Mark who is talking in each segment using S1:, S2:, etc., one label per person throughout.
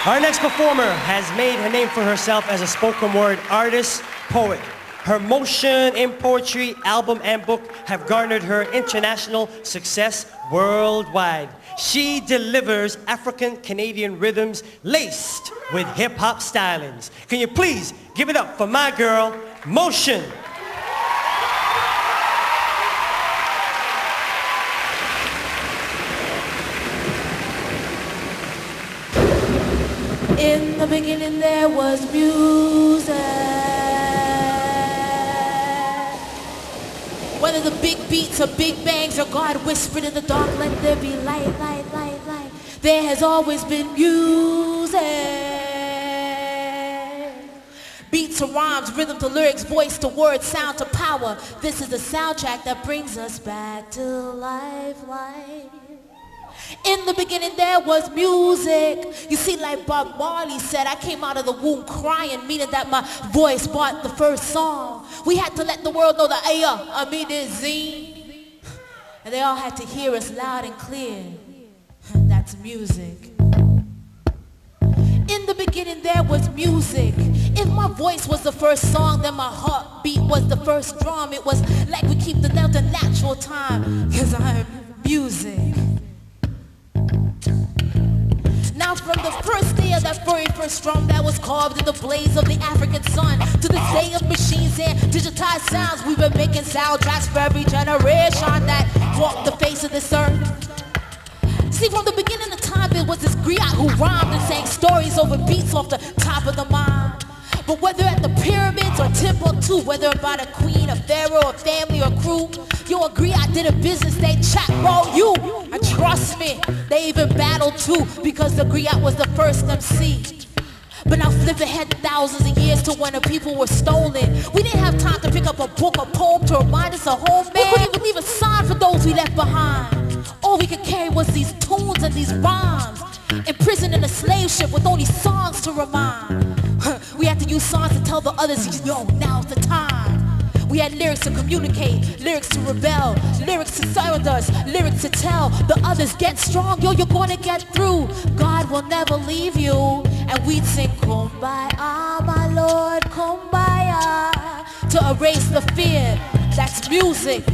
S1: Our next performer has made her name for herself as a spoken word artist, poet. Her Motion in Poetry album and book have garnered her international success worldwide. She delivers African-Canadian rhythms laced with hip-hop stylings. Can you please give it up for my girl, Motion?
S2: In the beginning there was music. Whether the big beats or big bangs or God whispered in the dark, let there be light, light, light, light. There has always been music. Beats to rhymes, rhythm to lyrics, voice to words, sound to power. This is the soundtrack that brings us back to life, life. In the beginning there was music. You see, like Bob Marley said, I came out of the womb crying, meaning that my voice brought the first song. We had to let the world know that, hey, I mean this Z. And they all had to hear us loud and clear. That's music. In the beginning there was music. If my voice was the first song, then my heartbeat was the first drum. It was like we keep the natural time, cause I'm music. Now from the first day of that very first drum that was carved in the blaze of the African sun, to the day of machines and digitized sounds, we've been making soundtracks for every generation that walked the face of this earth. See, from the beginning of time, it was this griot who rhymed and sang stories over beats off the top of the mind. But whether at the pyramids or Timbuktu, whether about a queen, a pharaoh, a family, or crew, yo, a griot did a business, they chat roll you. And trust me, they even battled too, because the griot was the first MC. But now flip ahead thousands of years to when the people were stolen. We didn't have time to pick up a book or poem to remind us of home, man. We couldn't even leave a sign for those we left behind. All we could carry was these tunes and these rhymes. Imprisoned in a slave ship with only songs to remind. We had to use songs to tell the others, yo, now's the time. We had lyrics to communicate, lyrics to rebel, lyrics to surrender us, lyrics to tell the others, get strong, yo, you're gonna get through. God will never leave you. And we'd sing, Kumbaya, my Lord, Kumbaya, to erase the fear. That's music.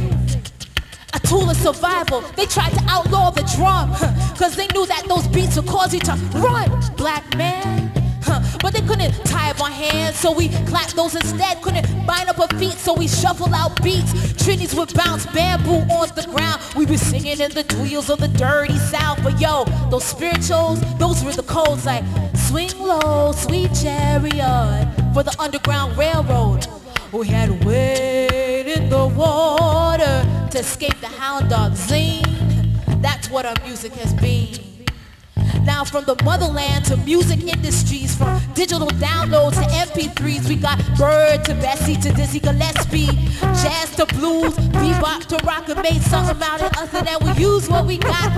S2: A tool of survival. They tried to outlaw the drum, cause they knew that those beats would cause you to run, black man. But they couldn't tie up our hands, so we clapped those instead. Couldn't bind up our feet, so we shuffled out beats. Trinities would bounce bamboo on the ground. We were singing in the wheels of the dirty south. But yo, those spirituals, those were the codes like swing low, sweet chariot for the Underground Railroad. We had wade in the water to escape the hound dog zine. That's what our music has been. Now from the motherland to music industries, from digital downloads to MP3s, we got Bird to Bessie to Dizzy Gillespie, jazz to blues, bebop to rock, and made something out of us, and then we use what we got.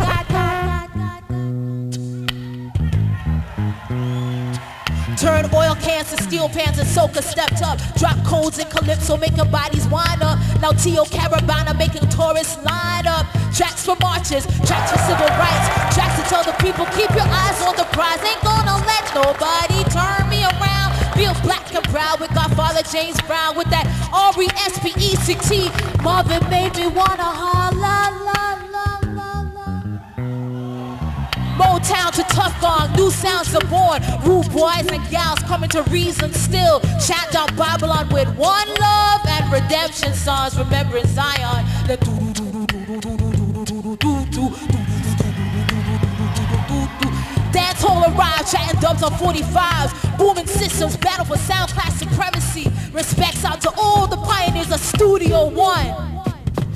S2: Turn oil cans to steel pans and soca stepped up. Drop codes in calypso, making bodies wind up. Now Tio Caravana making tourists line up. Tracks for marches, tracks for civil rights, tracks to tell the people, keep your eyes on the prize. Ain't gonna let nobody turn me around. Feel black and proud with Godfather James Brown with that R-E-S-P-E-C-T. Marvin made me wanna holla, la, la, la, la. Motown to Tough Gong, new sounds are born. Rude boys and gals coming to reason still. Chant down Babylon with one love and redemption songs, remembering Zion. The dance hall arrived, chatting dubs on 45s. Booming systems, battle for sound class supremacy. Respects out to all the pioneers of Studio One.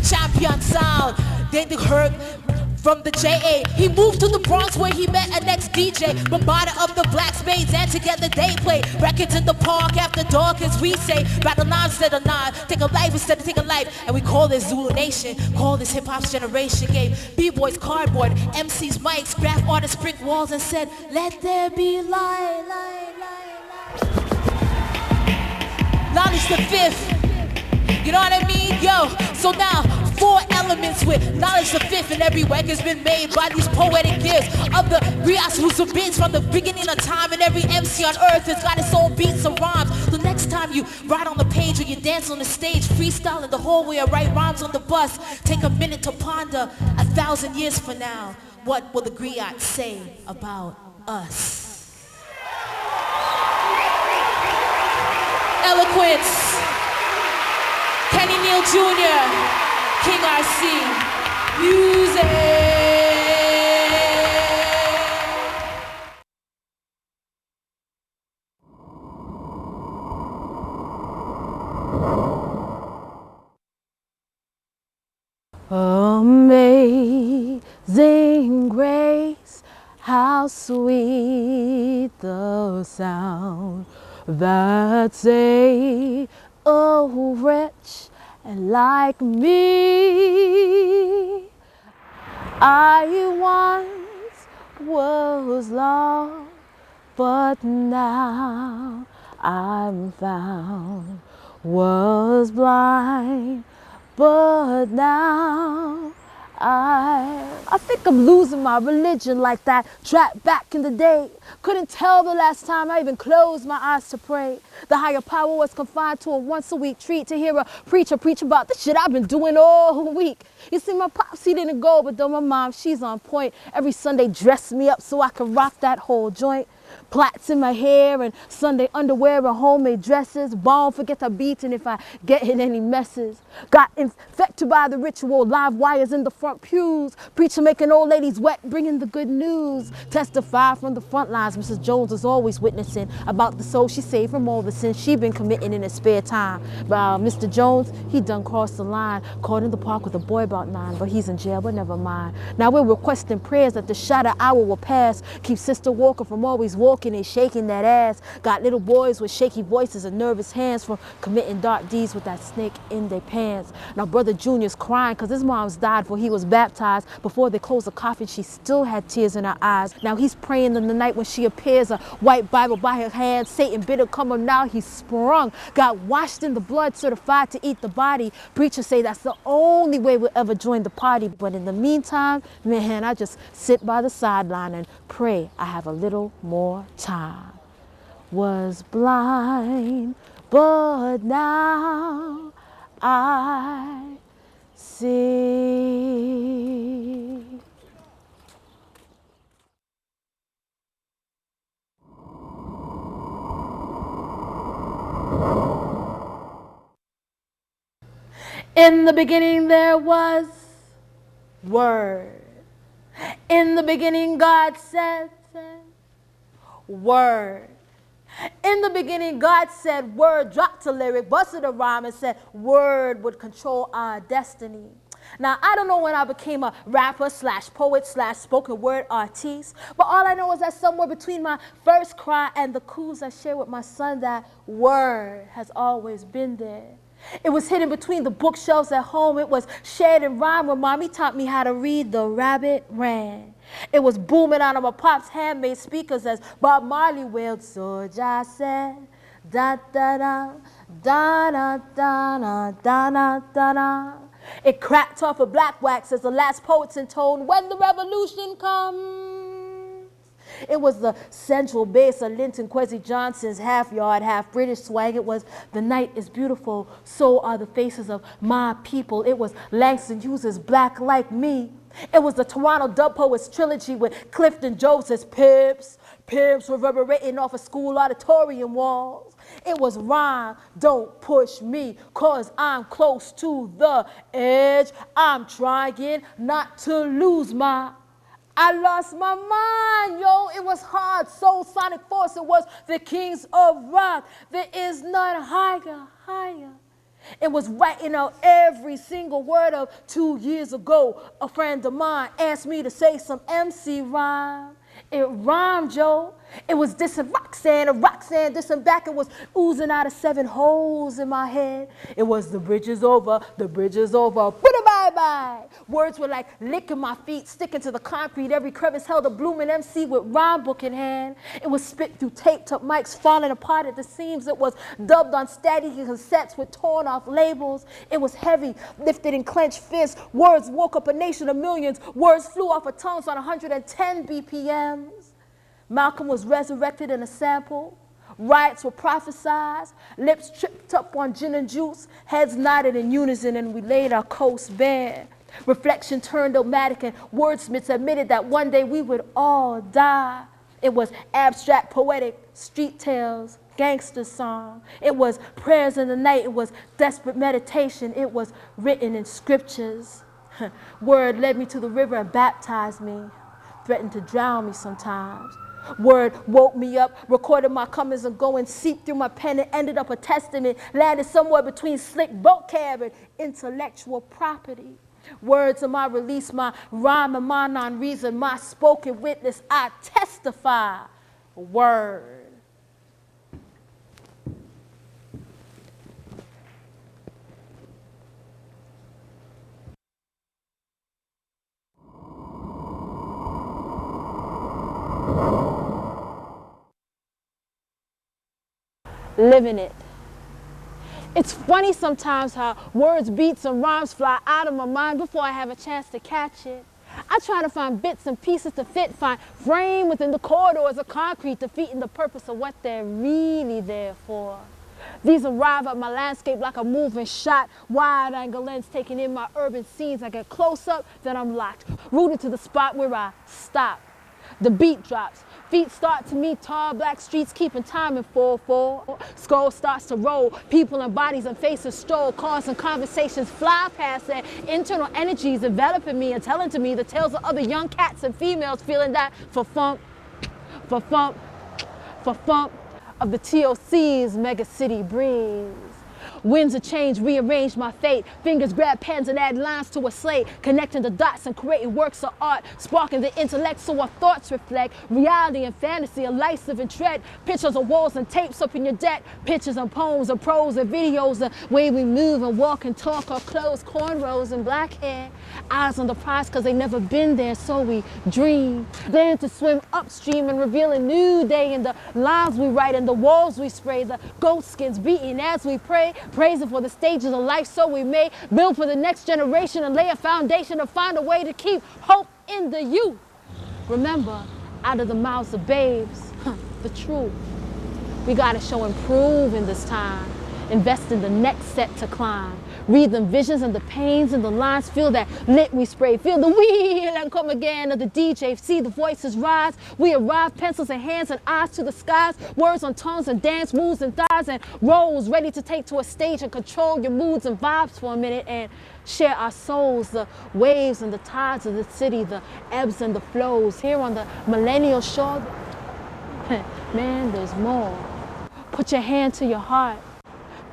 S2: Champion sound, then the hurt from the J.A. He moved to the Bronx where he met an ex-DJ, Bombada of the Black Spades, and together they play records in the park after dark, as we say. Battle nine instead of nine, take a life instead of taking life. And we call this Zulu Nation, call this hip-hop's generation. Gave B-boys cardboard, MCs mics, graph artists brick walls, and said, let there be light, light, light, light. Knowledge the fifth, you know what I mean? Yo, so now four elements with knowledge the fifth, and every work has been made by these poetic gifts of the Rias who's the beats from the beginning of time, and every MC on earth has got its own beats and rhymes. The next time you write on the page or you dance on the stage, freestyle in the hallway or write rhymes on the bus, take a minute to ponder 1,000 years from now, what will the griots say about us? Eloquence, Kenny Neal Jr, King RC, music. Amazing grace, how sweet the sound that saved a wretch like me. I once was lost, but now I'm found. Was blind, but now I think I'm losing my religion like that trapped back in the day. Couldn't tell the last time I even closed my eyes to pray. The higher power was confined to a once-a-week treat to hear a preacher preach about the shit I've been doing all week. You see, my pops, he didn't go, but though my mom, she's on point. Every Sunday dressed me up so I could rock that whole joint. Plaits in my hair and Sunday underwear and homemade dresses. Won't forget the beating if I get in any messes. Got infected by the ritual, live wires in the front pews. Preacher making old ladies wet, bringing the good news. Testify from the front lines, Mrs. Jones is always witnessing about the soul she saved from all the sins she been committing in her spare time. But Mr. Jones, he done crossed the line. Caught in the park with a boy about 9, but he's in jail, but never mind. Now we're requesting prayers that the shadow hour will pass. Keep Sister Walker from always walking and shaking that ass. Got little boys with shaky voices and nervous hands from committing dark deeds with that snake in their pants. Now Brother Junior's crying because his mom's died before he was baptized. Before they closed the coffin, she still had tears in her eyes. Now he's praying in the night when she appears, a white Bible by her hand. Satan bid her come on, now he's sprung. Got washed in the blood, certified to eat the body. Preachers say that's the only way we'll ever join the party. But in the meantime, man, I just sit by the sideline and pray I have a little more time. Was blind, but now I see. In the beginning there was Word. In the beginning God said, Word. In the beginning, God said word, dropped a lyric, busted a rhyme, and said word would control our destiny. Now, I don't know when I became a rapper slash poet slash spoken word artiste, but all I know is that somewhere between my first cry and the coos I share with my son, that word has always been there. It was hidden between the bookshelves at home. It was shared in rhyme when mommy taught me how to read The Rabbit Ran. It was booming out of my pop's handmade speakers as Bob Marley wailed, so I said, da da da, da da da da da da da. It cracked off of black wax as the last poets intoned, when the revolution comes. It was the central base of Linton Kwesi Johnson's half-yard, half-British swag. It was the night is beautiful, so are the faces of my people. It was Langston Hughes' Black Like Me. It was the Toronto Dub Poets trilogy with Clifton Joseph's Pips, Pips reverberating off of school auditorium walls. It was rhyme, don't push me, cause I'm close to the edge. I'm trying not to lose I lost my mind, yo. It was hard, soul, sonic force. It was the kings of rock. There is none higher, higher. It was writing out every single word of 2 years ago. A friend of mine asked me to say some MC rhyme. It rhymed, yo. It was dissing Roxanne, and Roxanne dissing back. It was oozing out of 7 holes in my head. It was the bridge is over, bye-bye. Words were like licking my feet, sticking to the concrete. Every crevice held a blooming MC with rhyme book in hand. It was spit through taped up mics, falling apart at the seams. It was dubbed on static cassettes with torn off labels. It was heavy, lifted in clenched fists. Words woke up a nation of millions. Words flew off of tongues on 110 BPMs. Malcolm was resurrected in a sample. Riots were prophesied. Lips tripped up on gin and juice. Heads nodded in unison, and we laid our coasts bare. Reflection turned nomadic, and wordsmiths admitted that one day we would all die. It was abstract, poetic, street tales, gangster song. It was prayers in the night. It was desperate meditation. It was written in scriptures. Word led me to the river and baptized me, threatened to drown me sometimes. Word woke me up, recorded my comings and goings, seeped through my pen and ended up a testament, landed somewhere between slick vocab and intellectual property. Words of my release, my rhyme and my non-reason, my spoken witness, I testify. Word. Living it. It's funny sometimes how words, beats, and rhymes fly out of my mind before I have a chance to catch it. I try to find bits and pieces to fit, find frame within the corridors of concrete, defeating the purpose of what they're really there for. These arrive at my landscape like a moving shot, wide-angle lens taking in my urban scenes. I get close up, then I'm locked, rooted to the spot where I stop. The beat drops. Feet start to meet tall black streets, keeping time in 4/4. Skull starts to roll. People and bodies and faces stroll. Cars and conversations fly past. Their internal energies enveloping me and telling to me the tales of other young cats and females feeling that for funk of the TOC's mega city breeze. Winds of change rearrange my fate. Fingers grab pens and add lines to a slate, connecting the dots and creating works of art, sparking the intellect so our thoughts reflect reality and fantasy, a life of tread. Pictures of walls and tapes up in your deck, pictures and poems and prose and videos, the way we move and walk and talk, our clothes, cornrows and black hair. Eyes on the prize cause they never been there, so we dream. Then to swim upstream and reveal a new day in the lines we write and the walls we spray, the goat skins beating as we pray, praising for the stages of life so we may build for the next generation and lay a foundation to find a way to keep hope in the youth. Remember, out of the mouths of babes, the truth. We gotta show and prove in this time. Invest in the next set to climb. Read them visions and the pains and the lines. Feel that lit we spray. Feel the wheel and come again of the DJ. See the voices rise. We arrive, pencils and hands and eyes to the skies. Words on tongues and dance moves and thighs and rolls. Ready to take to a stage and control your moods and vibes for a minute and share our souls. The waves and the tides of the city. The ebbs and the flows. Here on the millennial shore. Man, there's more. Put your hand to your heart.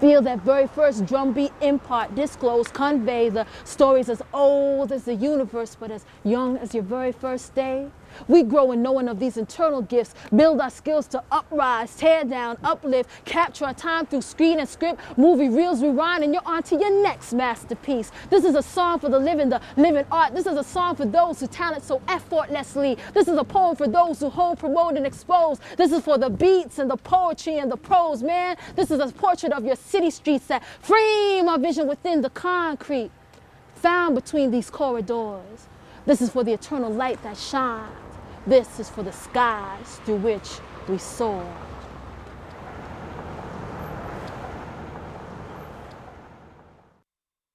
S2: Feel that very first drumbeat impart, disclose, convey the stories as old as the universe, but as young as your very first day. We grow in knowing of these internal gifts, build our skills to uprise, tear down, uplift, capture our time through screen and script, movie reels, rewind, and you're on to your next masterpiece. This is a song for the living art. This is a song for those who talent so effortlessly. This is a poem for those who hold, promote, and expose. This is for the beats and the poetry and the prose, man. This is a portrait of your city streets that frame our vision within the concrete, found between these corridors. This is for the eternal light that shines. This is for the skies through which we soar.